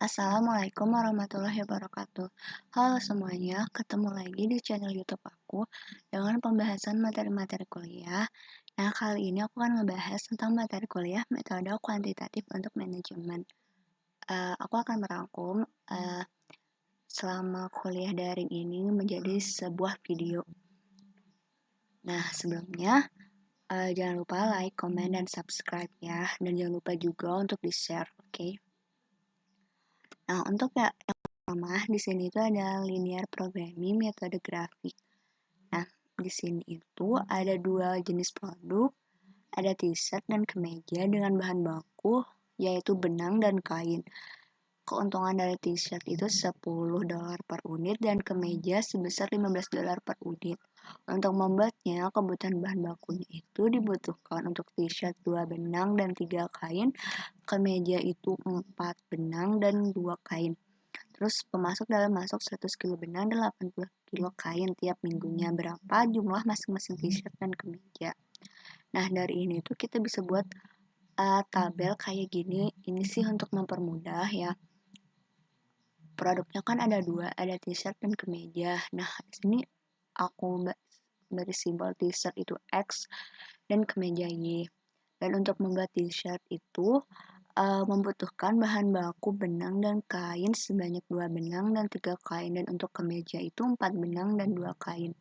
Assalamualaikum warahmatullahi wabarakatuh. Halo semuanya, ketemu lagi di channel YouTube aku dengan pembahasan materi-materi kuliah. Nah, kali ini aku akan ngebahas tentang materi kuliah metode kuantitatif untuk manajemen. Aku akan merangkum selama kuliah daring ini menjadi sebuah video. Nah, sebelumnya jangan lupa like, comment, dan subscribe ya. Dan jangan lupa juga untuk di-share, oke? Nah, untuk yang pertama, di sini itu ada linear programming metode grafik. Nah, di sini itu ada dua jenis produk, ada t-shirt dan kemeja dengan bahan baku, yaitu benang dan kain. Keuntungan dari t-shirt itu $10 per unit dan kemeja sebesar $15 per unit. Untuk membuatnya, kebutuhan bahan bakunya itu dibutuhkan untuk t-shirt 2 benang dan 3 kain, kemeja itu 4 benang dan 2 kain. Terus pemasok dalam masuk 100 kilo benang dan 80 kilo kain tiap minggunya. Berapa jumlah masing-masing t-shirt dan kemeja. Nah, dari ini tuh kita bisa buat tabel kayak gini. Ini sih untuk mempermudah ya. Produknya kan ada dua, ada t-shirt dan kemeja. Nah, di sini aku beri simbol t-shirt itu X dan kemeja Y. Dan untuk membuat t-shirt itu membutuhkan bahan baku benang dan kain sebanyak 2 benang dan 3 kain. Dan untuk kemeja itu 4 benang dan 2 kain.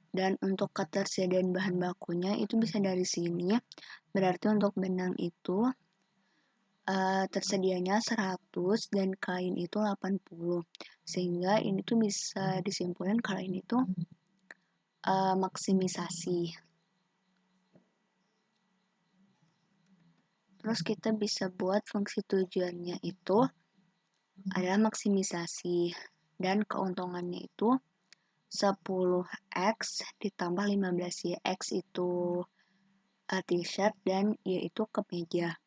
Dan untuk ketersediaan bahan bakunya itu bisa dari sini. Berarti untuk benang itu tersedianya 100 dan kain itu 80. Sehingga ini tuh bisa disimpulkan kalau ini tuh maksimisasi. Terus kita bisa buat fungsi tujuannya itu adalah maksimisasi. Dan keuntungannya itu 10X ditambah 15Y. X itu t-shirt dan Y itu kemeja.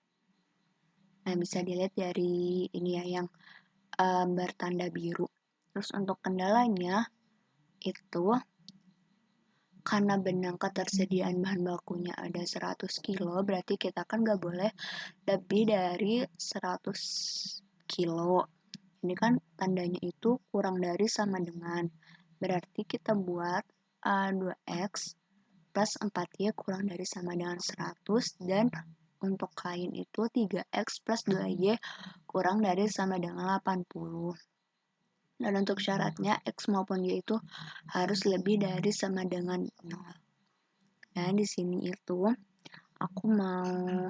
Nah, bisa dilihat dari ini ya yang bertanda biru. Terus untuk kendalanya itu karena benang ketersediaan bahan bakunya ada 100 kilo, berarti kita kan nggak boleh lebih dari 100 kilo. Ini kan tandanya itu kurang dari sama dengan. Berarti kita buat 2X plus 4Y kurang dari sama dengan 100 dan untuk kain itu 3X plus 2Y kurang dari sama dengan 80. Dan untuk syaratnya X maupun Y itu harus lebih dari sama dengan 0. Dan di sini itu aku mau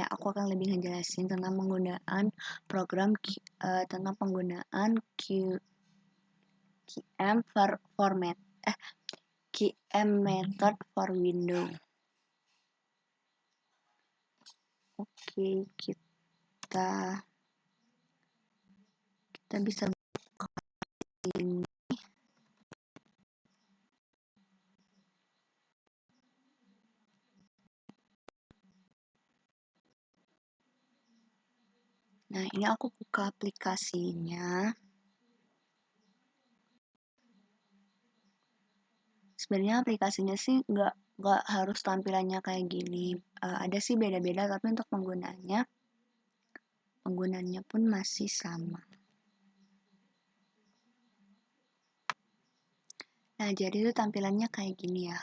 aku akan lebih ngejelasin tentang penggunaan program tentang penggunaan QM method for window. Oke, kita bisa buka ini. Nah, ini aku buka aplikasinya. Sebenarnya aplikasinya sih nggak harus tampilannya kayak gini. Ada sih beda-beda, tapi untuk penggunaannya pun masih sama. Nah, jadi itu tampilannya kayak gini ya.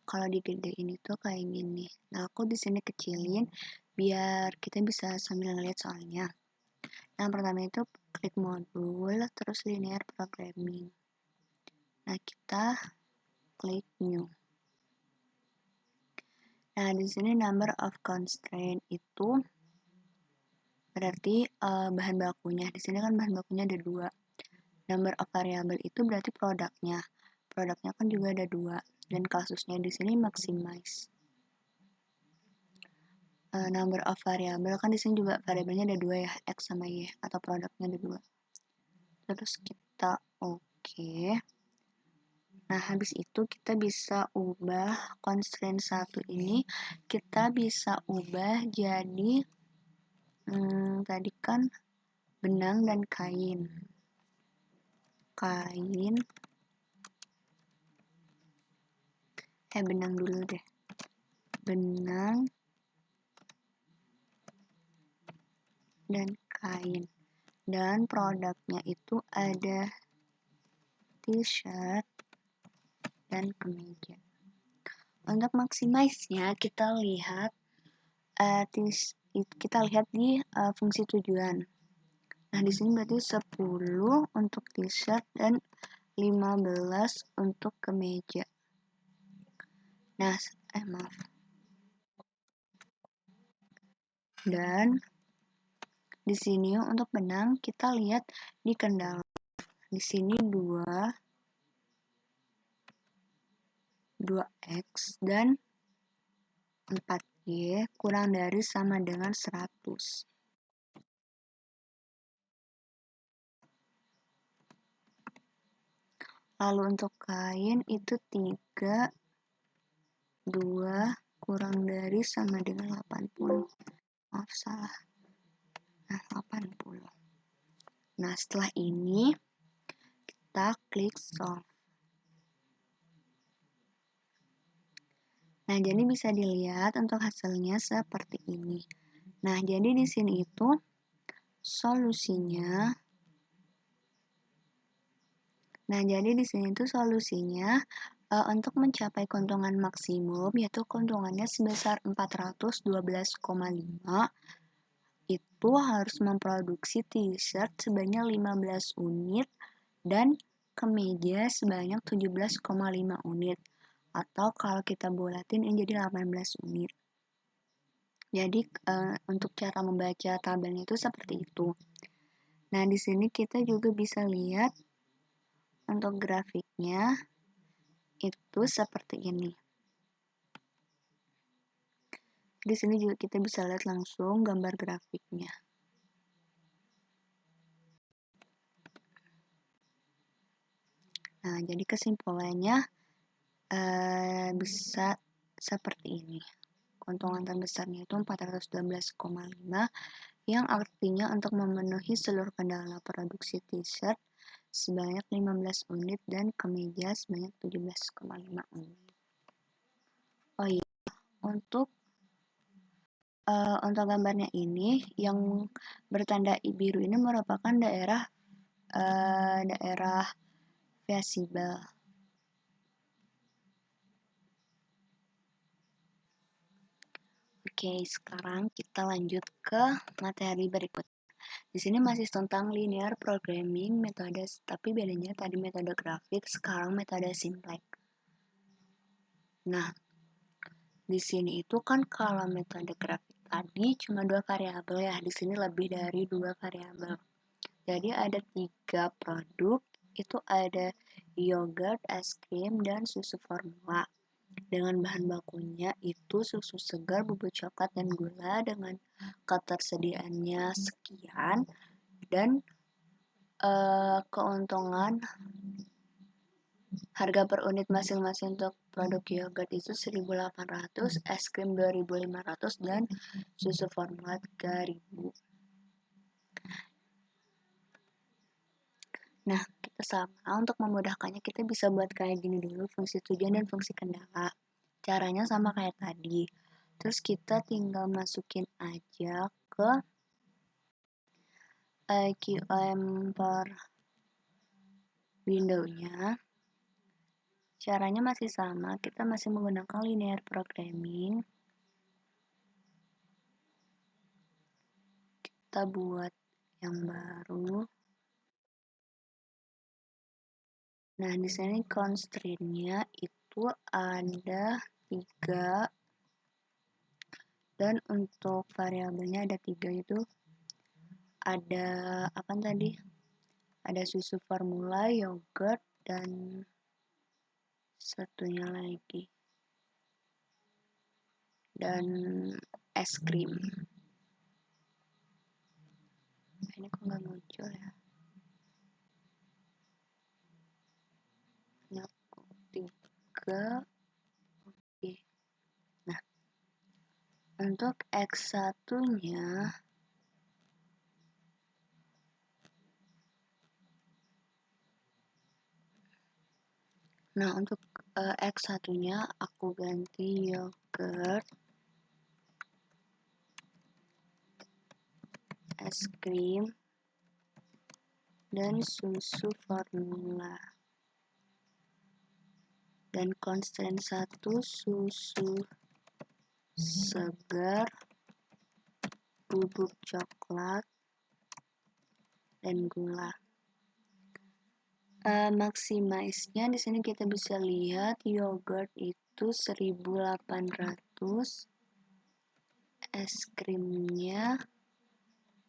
Kalau digedein itu kayak gini. Nah, aku di sini kecilin biar kita bisa sambil ngeliat soalnya. Nah, pertama itu klik modul, terus linear programming. Nah, kita klik new. Nah, di sini number of constraint itu berarti bahan bakunya. Di sini kan bahan bakunya ada 2. Number of variable itu berarti produknya. Produknya kan juga ada 2. Dan kasusnya di sini maximize. Number of variable kan di sini juga variabelnya ada 2 ya, X sama Y, atau produknya ada 2. Terus kita oke. Nah, habis itu kita bisa ubah constraint 1 ini, kita bisa ubah jadi tadi kan benang dan kain. Benang dulu deh. Benang dan kain. Dan produknya itu ada t-shirt dan kemeja. Untuk maximize-nya kita lihat di fungsi tujuan. Nah, di sini berarti 10 untuk t-shirt dan 15 untuk kemeja. Nah, maaf. Dan di sini untuk benang kita lihat di kendala. Di sini 2x dan 4y kurang dari sama dengan 100. Lalu untuk kain itu 3, 2 kurang dari sama dengan 80. Maaf, salah. Nah, 80. Nah, setelah ini kita klik solve. Nah, jadi bisa dilihat untuk hasilnya seperti ini. Nah, jadi di sini itu solusinya. Nah, jadi di sini itu solusinya untuk mencapai keuntungan maksimum, yaitu keuntungannya sebesar 412,5, itu harus memproduksi t-shirt sebanyak 15 unit dan kemeja sebanyak 17,5 unit. Atau kalau kita bulatin ini jadi 18 unit. Jadi untuk cara membaca tabelnya itu seperti itu. Nah, di sini kita juga bisa lihat untuk grafiknya itu seperti ini. Di sini juga kita bisa lihat langsung gambar grafiknya. Nah, jadi kesimpulannya bisa seperti ini. Keuntungan terbesarnya itu 412,5 yang artinya untuk memenuhi seluruh kendala produksi t-shirt sebanyak 15 unit dan kemeja sebanyak 17,5 unit. Oh iya, untuk gambarnya ini yang bertanda biru ini merupakan daerah visible. Oke, sekarang kita lanjut ke materi berikut. Di sini masih tentang linear programming metode, tapi bedanya tadi metode grafik, sekarang metode simplex. Nah, di sini itu kan kalau metode grafik tadi cuma 2 variabel ya, di sini lebih dari 2 variabel. Jadi ada 3 produk, itu ada yogurt, es krim, dan susu formula. Dengan bahan bakunya itu susu segar, bubuk coklat, dan gula dengan ketersediaannya sekian, dan keuntungan harga per unit masing-masing untuk produk yogurt itu 1.800, es krim 2.500, dan susu formula 3.000. Nah, kita sama untuk memudahkannya kita bisa buat kayak gini dulu, fungsi tujuan dan fungsi kendala. Caranya sama kayak tadi. Terus kita tinggal masukin aja ke QM per window-nya. Caranya masih sama, kita masih menggunakan linear programming. Kita buat yang baru. Nah, di sini constraint-nya itu ada 3. Dan untuk variabelnya ada 3 itu ada apa tadi? Ada susu formula, yogurt, dan satunya lagi. Dan es krim. Ini kok nggak muncul ya? Ini 3. Oke. Nah, untuk X1-nya untuk X1-nya aku ganti yogurt, es krim, dan susu formula. Dan konstan 1 susu segar, bubuk coklat, dan gula. Maximize-nya di sini kita bisa lihat yogurt itu 1800, es krimnya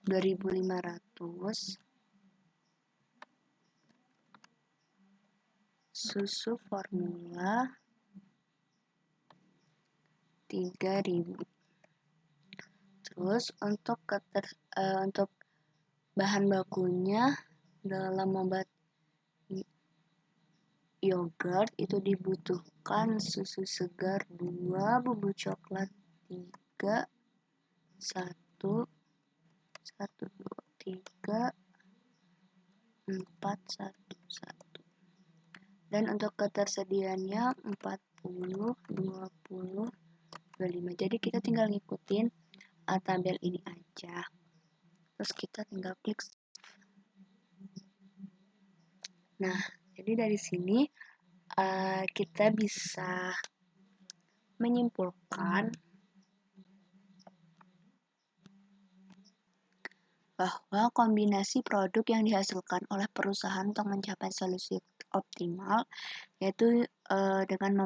2500, susu formula 3000. Terus untuk bahan bakunya dalam membuat yogurt itu dibutuhkan susu segar 2, bubuk coklat 3, 1, 1, 2, 3, 4, 1, 1. Dan untuk ketersediaannya 40, 20, 25. Jadi kita tinggal ngikutin tabel ini aja. Terus kita tinggal klik. Nah, jadi dari sini kita bisa menyimpulkan bahwa kombinasi produk yang dihasilkan oleh perusahaan untuk mencapai solusi optimal yaitu dengan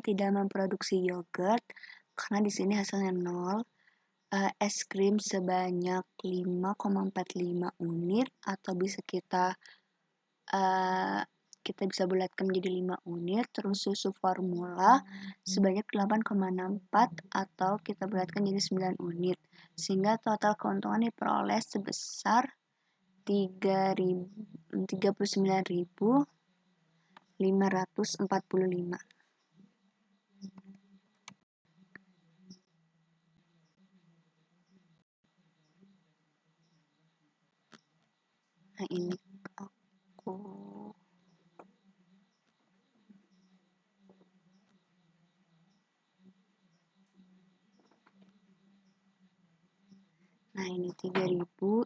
tidak memproduksi yogurt, karena di sini hasilnya 0, es krim sebanyak 5,45 unit, atau bisa kita bisa bulatkan menjadi 5 unit, terus susu formula sebanyak 8,64 atau kita bulatkan jadi 9 unit, sehingga total keuntungan diperoleh sebesar 39.545. Nah, ini aku Nah, ini 39.545.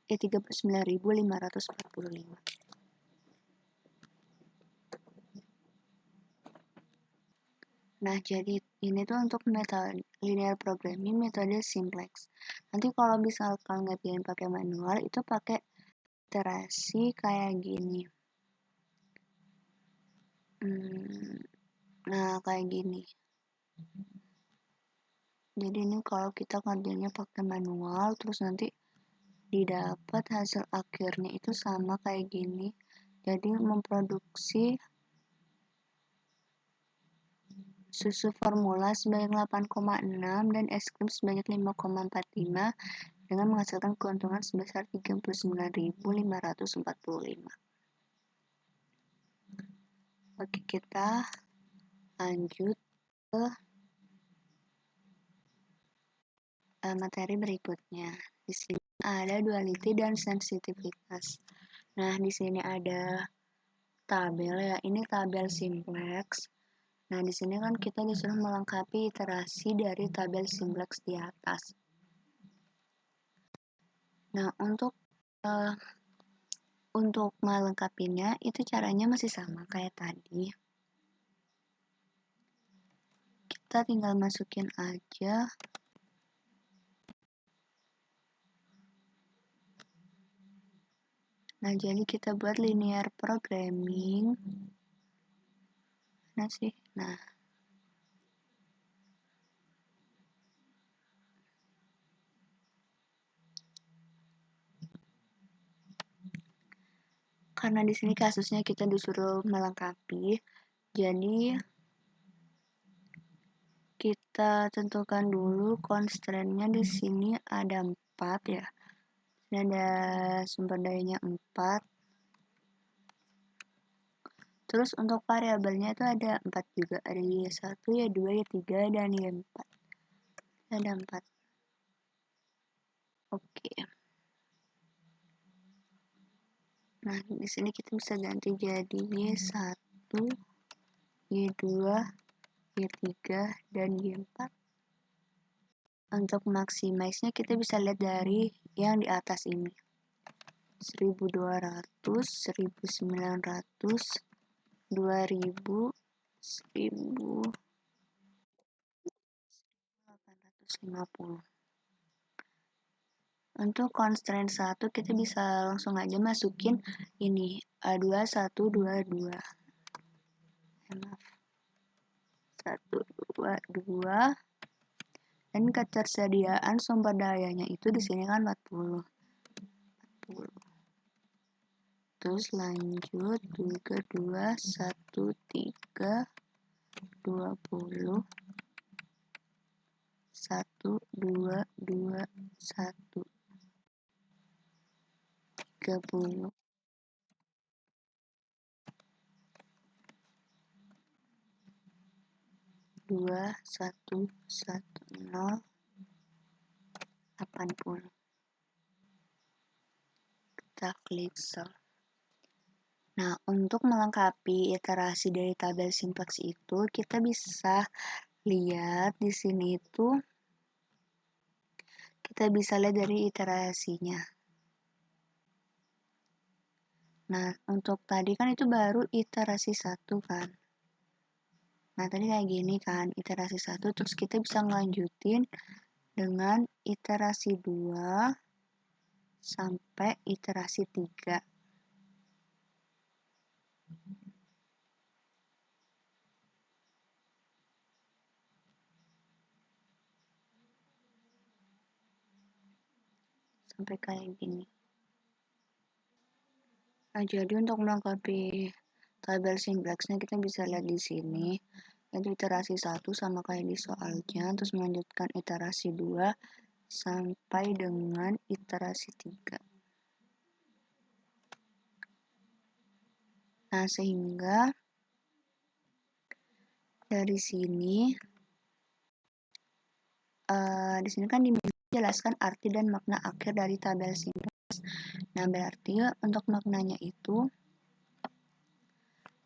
Nah, jadi ini tuh untuk metode linear programming metode simplex. Nanti kalau misalkan ngerjain pakai manual, itu pakai iterasi kayak gini. Nah, kayak gini. Jadi ini kalau kita ngerjainnya pakai manual, terus nanti didapat hasil akhirnya itu sama kayak gini. Jadi memproduksi susu formula sebanyak 8,6 dan es krim sebanyak 5,45 dengan menghasilkan keuntungan sebesar 39.545. Oke, kita lanjut ke materi berikutnya. Di sini ada duality dan sensitivitas. Nah, di sini ada tabel ya. Ini tabel simplex. Nah, di sini kan kita disuruh melengkapi iterasi dari tabel simplex di atas. Nah, untuk melengkapinya itu caranya masih sama kayak tadi. Kita tinggal masukin aja Nah, jadi kita buat linear programming. Nah, karena di sini kasusnya kita disuruh melengkapi, jadi kita tentukan dulu constraint-nya. Di sini ada 4 ya. Ini ada sumber dayanya 4. Terus untuk variabelnya itu ada 4 juga. Ada Y1, Y2, Y3, dan Y4. Ada 4. Oke. Nah, di sini kita bisa ganti jadi Y1, Y2, Y3, dan Y4. Untuk maximize-nya kita bisa lihat dari yang di atas ini. 1200, 1900, 2000, 1850. Untuk constraint 1 kita bisa langsung aja masukin ini 2122. Maaf. 122 dan ketersediaan sumber dayanya itu di sini kan 40. Terus lanjut 32 13 20 1221 30 2110 80. Kita klik solve. Nah, untuk melengkapi iterasi dari tabel simplex itu, kita bisa lihat di sini itu kita bisa lihat dari iterasinya. Nah, untuk tadi kan itu baru iterasi 1 kan. Nah, tadi kayak gini kan, iterasi 1, terus kita bisa ngelanjutin dengan iterasi 2 sampai iterasi 3. Sampai kayak gini. Nah, jadi untuk melengkapi tabel simplex-nya kita bisa lihat di sini. Yaitu iterasi 1 sama kayak di soalnya, terus melanjutkan iterasi 2 sampai dengan iterasi 3. Nah, sehingga dari sini di sini kan dijelaskan arti dan makna akhir dari tabel simplex. Nah, berarti untuk maknanya itu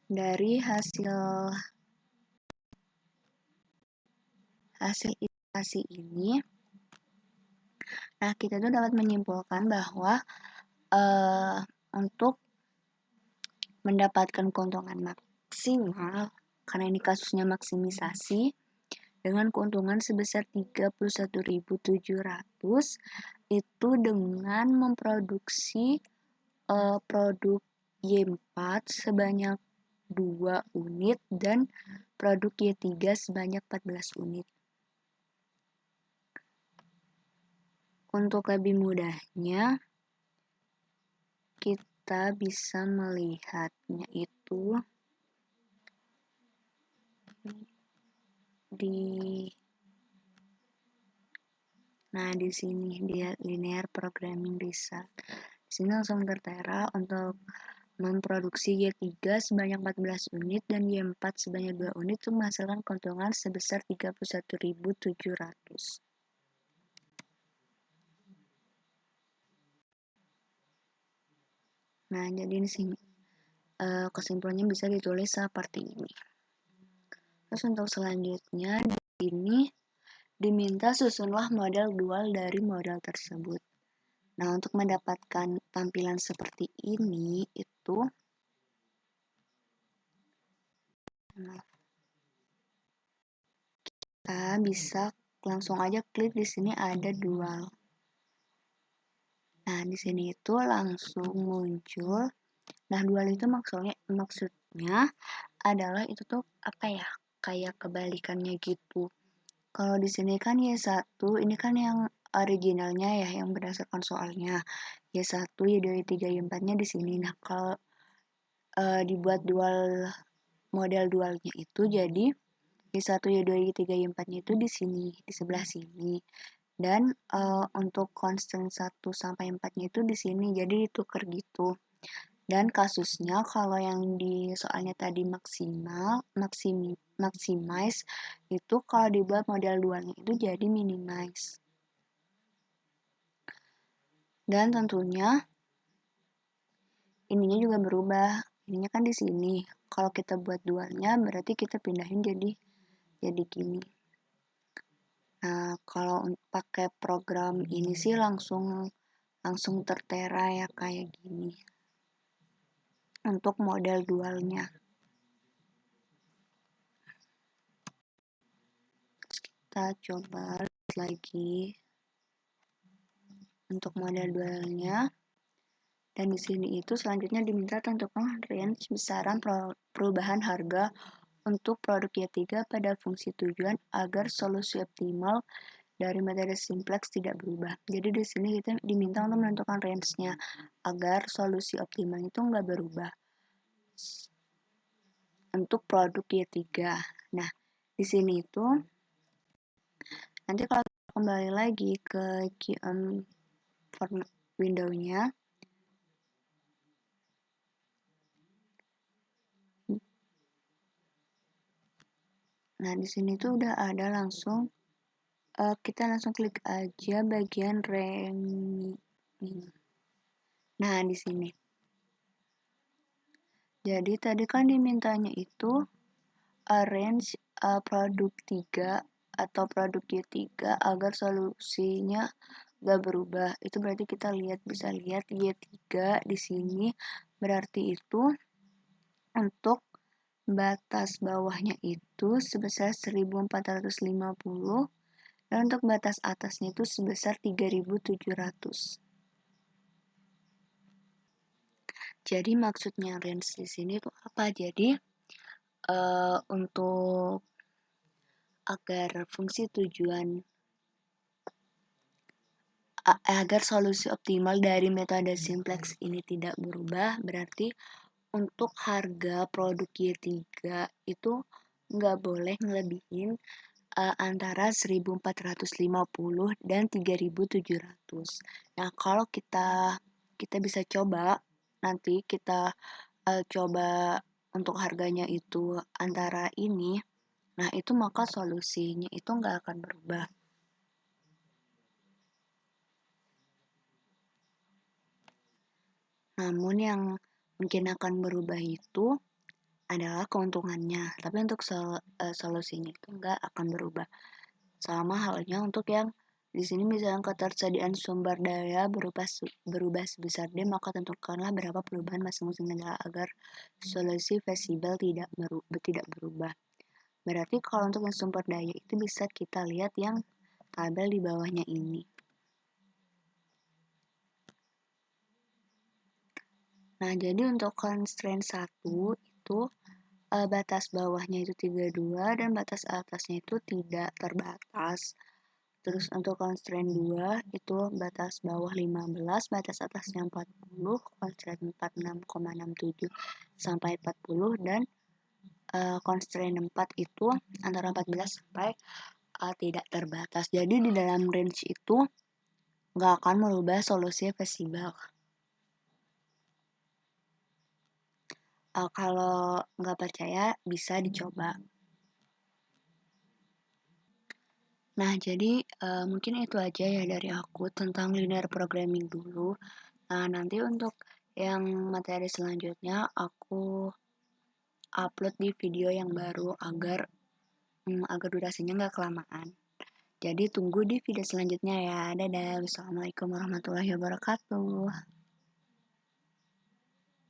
dari hasil iterasi ini, nah kita tuh dapat menyimpulkan bahwa untuk mendapatkan keuntungan maksimal, karena ini kasusnya maksimisasi, dengan keuntungan sebesar 31.700 itu dengan memproduksi produk Y4 sebanyak 2 unit dan produk Y3 sebanyak 14 unit. Untuk lebih mudahnya, kita bisa melihatnya itu di sini dia linear programming result. Di sini langsung tertera untuk memproduksi Y3 sebanyak 14 unit dan Y4 sebanyak 2 unit itu menghasilkan keuntungan sebesar 31.700. Nah, jadi di sini kesimpulannya bisa ditulis seperti ini. Terus untuk selanjutnya di sini diminta susunlah model dual dari model tersebut. Nah, untuk mendapatkan tampilan seperti ini itu kita bisa langsung aja klik di sini ada dual. Nah, di sini itu langsung muncul. Nah, dual itu maksudnya adalah itu tuh apa ya? Kayak kebalikannya gitu. Kalau di sini kan Y1, ini kan yang originalnya ya, yang berdasarkan soalnya. Y1, Y2, Y3, Y4-nya di sini. Nah, kalau dibuat model dualnya itu jadi Y1, Y2, Y3, Y4-nya itu di sini, di sebelah sini. Dan untuk constant 1 sampai 4-nya itu di sini, jadi ditukar gitu. Dan kasusnya kalau yang di soalnya tadi maximize itu kalau dibuat model dualnya itu jadi minimize. Dan tentunya ininya juga berubah. Ininya kan di sini. Kalau kita buat dualnya berarti kita pindahin jadi gini. Nah, kalau pakai program ini sih langsung tertera ya kayak gini. Untuk model dualnya. Kita coba lagi untuk model dualnya. Dan di sini itu selanjutnya diminta tentukan range besaran perubahan harga untuk produk Y3 pada fungsi tujuan agar solusi optimal dari metode simplex tidak berubah. Jadi di sini kita diminta untuk menentukan range-nya agar solusi optimal itu nggak berubah untuk produk Y3. Nah, di sini itu nanti kalau kembali lagi ke QM window-nya, nah di sini tuh udah ada langsung kita langsung klik aja bagian ranking. Nah, di sini. Jadi tadi kan dimintanya itu arrange produk 3 atau produk Y3 agar solusinya gak berubah. Itu berarti kita bisa lihat Y3 di sini berarti itu untuk batas bawahnya itu sebesar 1450 dan untuk batas atasnya itu sebesar 3700. Jadi maksudnya range di sini itu apa? Jadi untuk agar fungsi tujuan agar solusi optimal dari metode simplex ini tidak berubah, berarti untuk harga produk Y3 itu nggak boleh ngelebihin antara 1450 dan 3700. Nah, kalau kita bisa coba, nanti kita coba untuk harganya itu antara ini, nah itu maka solusinya itu nggak akan berubah. Namun yang mungkin akan berubah itu adalah keuntungannya, tapi untuk solusinya itu nggak akan berubah. Sama halnya untuk yang di sini misalnya ketersediaan sumber daya berubah sebesar D, maka tentukanlah berapa perubahan masing-masing adalah agar solusi feasible tidak berubah. Berarti kalau untuk yang sumber daya itu bisa kita lihat yang tabel di bawahnya ini. Nah, jadi untuk constraint 1 itu batas bawahnya itu 32 dan batas atasnya itu tidak terbatas. Terus untuk constraint 2 itu batas bawah 15, batas atasnya 40, constraint 4 6,67 sampai 40 dan constraint 4 itu antara 14 sampai tidak terbatas. Jadi di dalam range itu nggak akan merubah solusi feasible. Kalau nggak percaya bisa dicoba. Nah, jadi mungkin itu aja ya dari aku tentang linear programming dulu. Nah, nanti untuk yang materi selanjutnya aku upload di video yang baru agar durasinya nggak kelamaan. Jadi tunggu di video selanjutnya ya. Dadah. Wassalamualaikum warahmatullahi wabarakatuh.